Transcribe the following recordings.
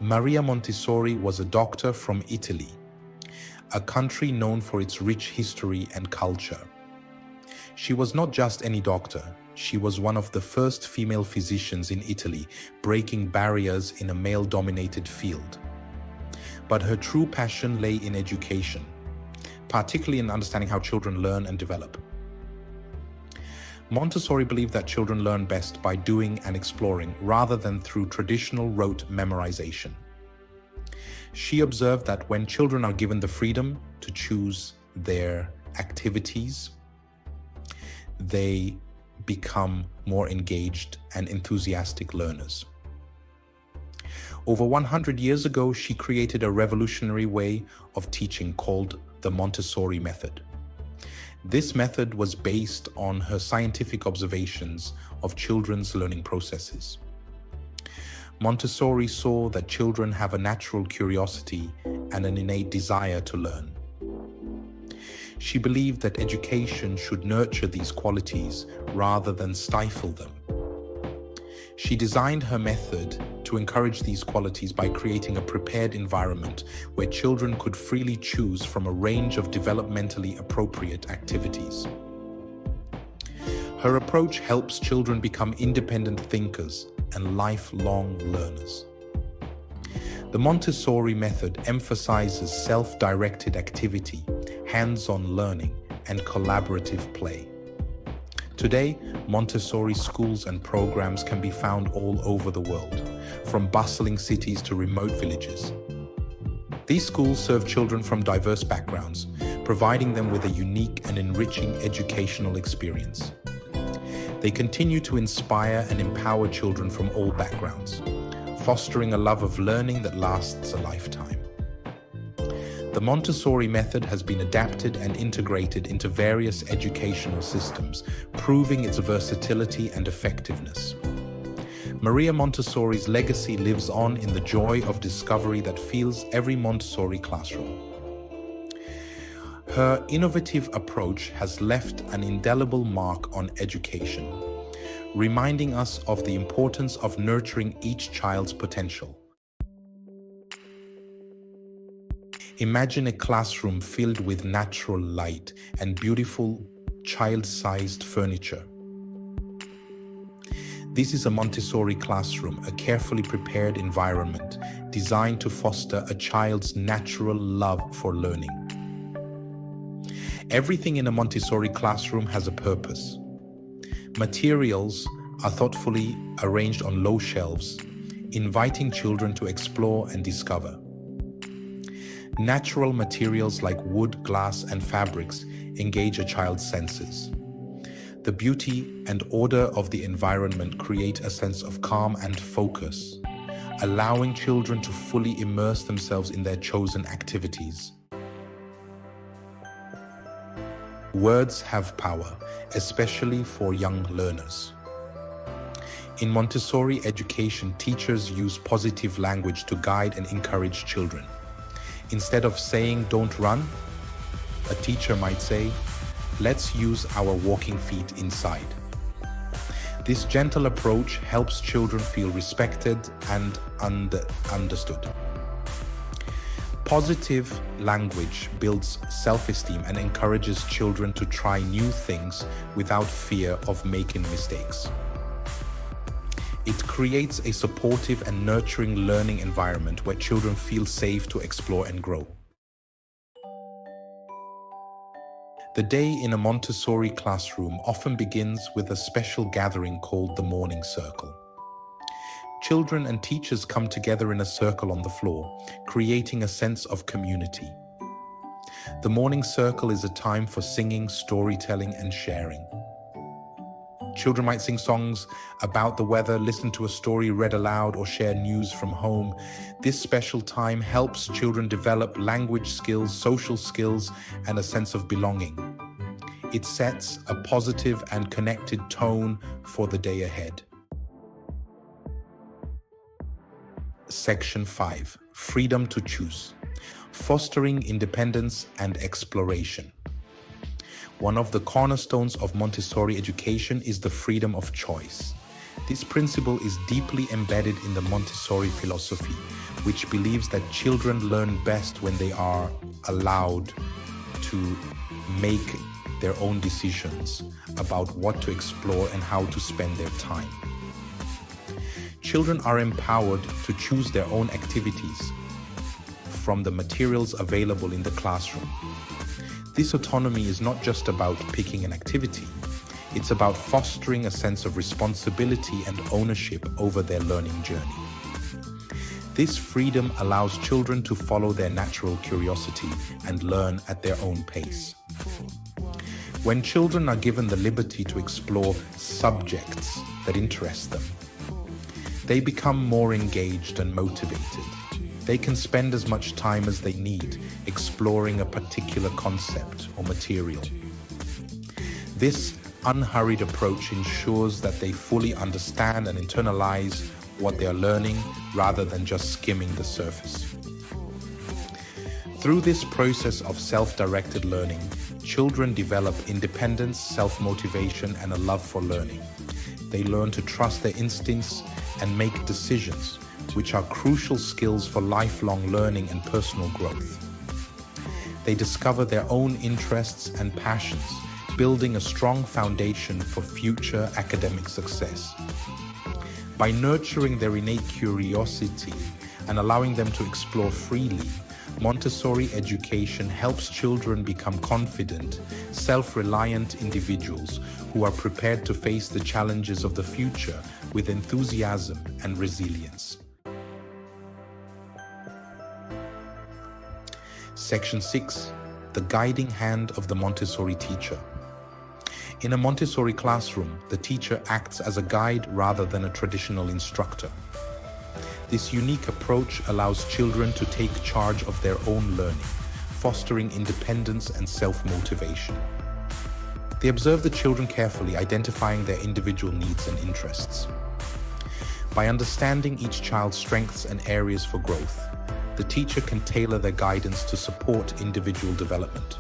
Maria Montessori was a doctor from Italy, a country known for its rich history and culture. She was not just any doctor, she was one of the first female physicians in Italy, breaking barriers in a male-dominated field. But her true passion lay in education, particularly in understanding how children learn and develop. Montessori believed that children learn best by doing and exploring rather than through traditional rote memorization. She observed that when children are given the freedom to choose their activities, they become more engaged and enthusiastic learners. Over 100 years ago, she created a revolutionary way of teaching called the Montessori Method. This method was based on her scientific observations of children's learning processes. Montessori saw that children have a natural curiosity and an innate desire to learn. She believed that education should nurture these qualities rather than stifle them. She designed her method to encourage these qualities by creating a prepared environment where children could freely choose from a range of developmentally appropriate activities. Her approach helps children become independent thinkers and lifelong learners. The Montessori method emphasizes self-directed activity, hands-on learning, and collaborative play. Today, Montessori schools and programs can be found all over the world, from bustling cities to remote villages. These schools serve children from diverse backgrounds, providing them with a unique and enriching educational experience. They continue to inspire and empower children from all backgrounds, fostering a love of learning that lasts a lifetime. The Montessori method has been adapted and integrated into various educational systems, proving its versatility and effectiveness. Maria Montessori's legacy lives on in the joy of discovery that fills every Montessori classroom. Her innovative approach has left an indelible mark on education, reminding us of the importance of nurturing each child's potential. Imagine a classroom filled with natural light and beautiful child-sized furniture. This is a Montessori classroom, a carefully prepared environment designed to foster a child's natural love for learning. Everything in a Montessori classroom has a purpose. Materials are thoughtfully arranged on low shelves, inviting children to explore and discover. Natural materials like wood, glass, and fabrics engage a child's senses. The beauty and order of the environment create a sense of calm and focus, allowing children to fully immerse themselves in their chosen activities. Words have power, especially for young learners. In Montessori education, teachers use positive language to guide and encourage children. Instead of saying, "Don't run," a teacher might say, "Let's use our walking feet inside." This gentle approach helps children feel respected and understood. Positive language builds self-esteem and encourages children to try new things without fear of making mistakes. It creates a supportive and nurturing learning environment where children feel safe to explore and grow. The day in a Montessori classroom often begins with a special gathering called the morning circle. Children and teachers come together in a circle on the floor, creating a sense of community. The morning circle is a time for singing, storytelling, and sharing. Children might sing songs about the weather, listen to a story read aloud, or share news from home. This special time helps children develop language skills, social skills, and a sense of belonging. It sets a positive and connected tone for the day ahead. Section 5. Freedom to choose. Fostering independence and exploration. One of the cornerstones of Montessori education is the freedom of choice. This principle is deeply embedded in the Montessori philosophy, which believes that children learn best when they are allowed to make their own decisions about what to explore and how to spend their time. Children are empowered to choose their own activities from the materials available in the classroom. This autonomy is not just about picking an activity, it's about fostering a sense of responsibility and ownership over their learning journey. This freedom allows children to follow their natural curiosity and learn at their own pace. When children are given the liberty to explore subjects that interest them, they become more engaged and motivated. They can spend as much time as they need exploring a particular concept or material. This unhurried approach ensures that they fully understand and internalize what they are learning rather than just skimming the surface. Through this process of self-directed learning, children develop independence, self-motivation, and a love for learning. They learn to trust their instincts and make decisions, which are crucial skills for lifelong learning and personal growth. They discover their own interests and passions, building a strong foundation for future academic success. By nurturing their innate curiosity and allowing them to explore freely, Montessori education helps children become confident, self-reliant individuals who are prepared to face the challenges of the future with enthusiasm and resilience. Section 6. The guiding hand of the Montessori teacher. In a Montessori classroom, the teacher acts as a guide rather than a traditional instructor. This unique approach allows children to take charge of their own learning, fostering independence and self-motivation. They observe the children carefully, identifying their individual needs and interests. By understanding each child's strengths and areas for growth, the teacher can tailor their guidance to support individual development.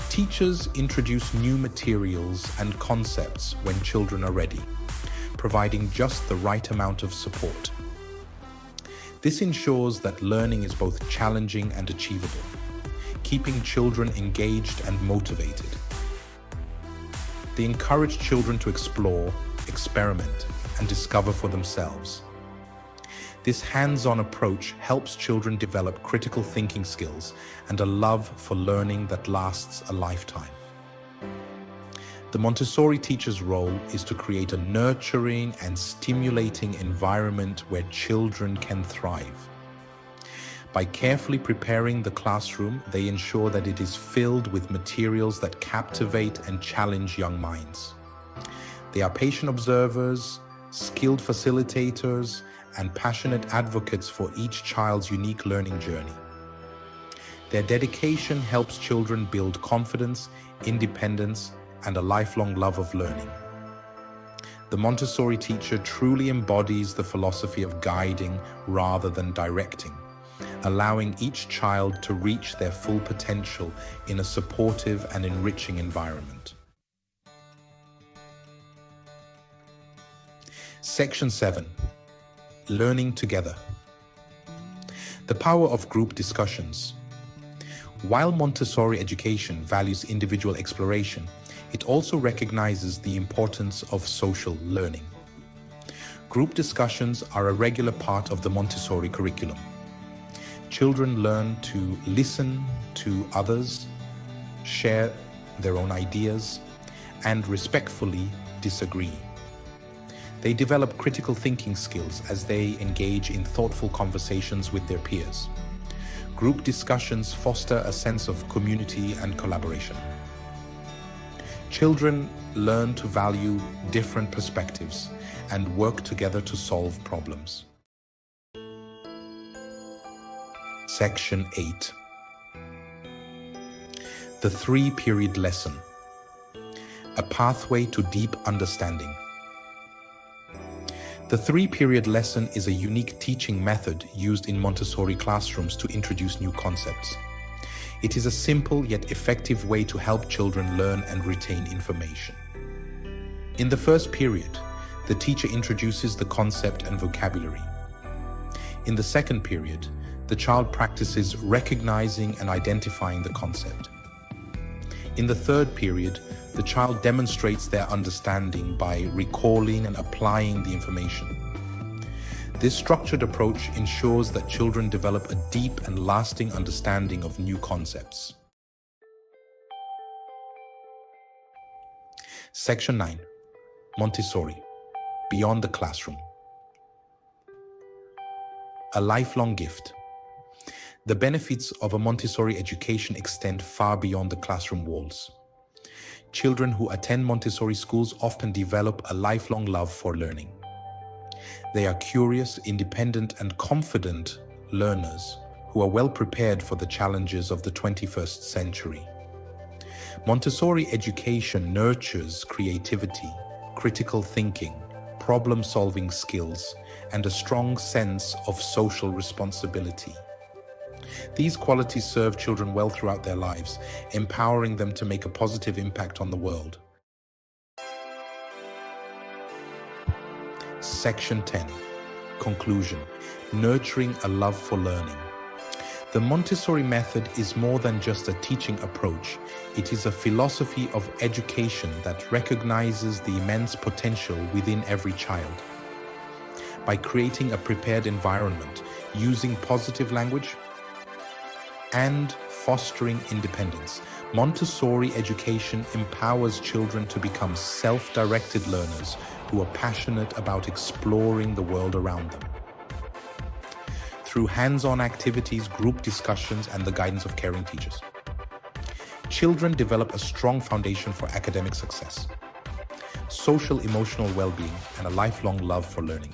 Teachers introduce new materials and concepts when children are ready, providing just the right amount of support. This ensures that learning is both challenging and achievable, keeping children engaged and motivated. They encourage children to explore, experiment, and discover for themselves. This hands-on approach helps children develop critical thinking skills and a love for learning that lasts a lifetime. The Montessori teacher's role is to create a nurturing and stimulating environment where children can thrive. By carefully preparing the classroom, they ensure that it is filled with materials that captivate and challenge young minds. They are patient observers, skilled facilitators, and passionate advocates for each child's unique learning journey. Their dedication helps children build confidence, independence, and a lifelong love of learning. The Montessori teacher truly embodies the philosophy of guiding rather than directing, allowing each child to reach their full potential in a supportive and enriching environment. Section 7. Learning together. The power of group discussions. While Montessori education values individual exploration, it also recognizes the importance of social learning. Group discussions are a regular part of the Montessori curriculum. Children learn to listen to others, share their own ideas, and respectfully disagree. They develop critical thinking skills as they engage in thoughtful conversations with their peers. Group discussions foster a sense of community and collaboration. Children learn to value different perspectives and work together to solve problems. Section 8. The 3-period lesson. A pathway to deep understanding. The 3-period lesson is a unique teaching method used in Montessori classrooms to introduce new concepts. It is a simple yet effective way to help children learn and retain information. In the first period, the teacher introduces the concept and vocabulary. In the second period, the child practices recognizing and identifying the concept. In the third period, the child demonstrates their understanding by recalling and applying the information. This structured approach ensures that children develop a deep and lasting understanding of new concepts. Section 9. Montessori, Beyond the Classroom. A lifelong gift. The benefits of a Montessori education extend far beyond the classroom walls. Children who attend Montessori schools often develop a lifelong love for learning. They are curious, independent, and confident learners who are well prepared for the challenges of the 21st century. Montessori education nurtures creativity, critical thinking, problem-solving skills, and a strong sense of social responsibility. These qualities serve children well throughout their lives, empowering them to make a positive impact on the world. Section 10. Conclusion. Nurturing a love for learning. The Montessori method is more than just a teaching approach. It is a philosophy of education that recognizes the immense potential within every child. By creating a prepared environment, using positive language, and fostering independence, Montessori education empowers children to become self-directed learners who are passionate about exploring the world around them. Through hands-on activities, group discussions, and the guidance of caring teachers, children develop a strong foundation for academic success, social emotional well-being, and a lifelong love for learning.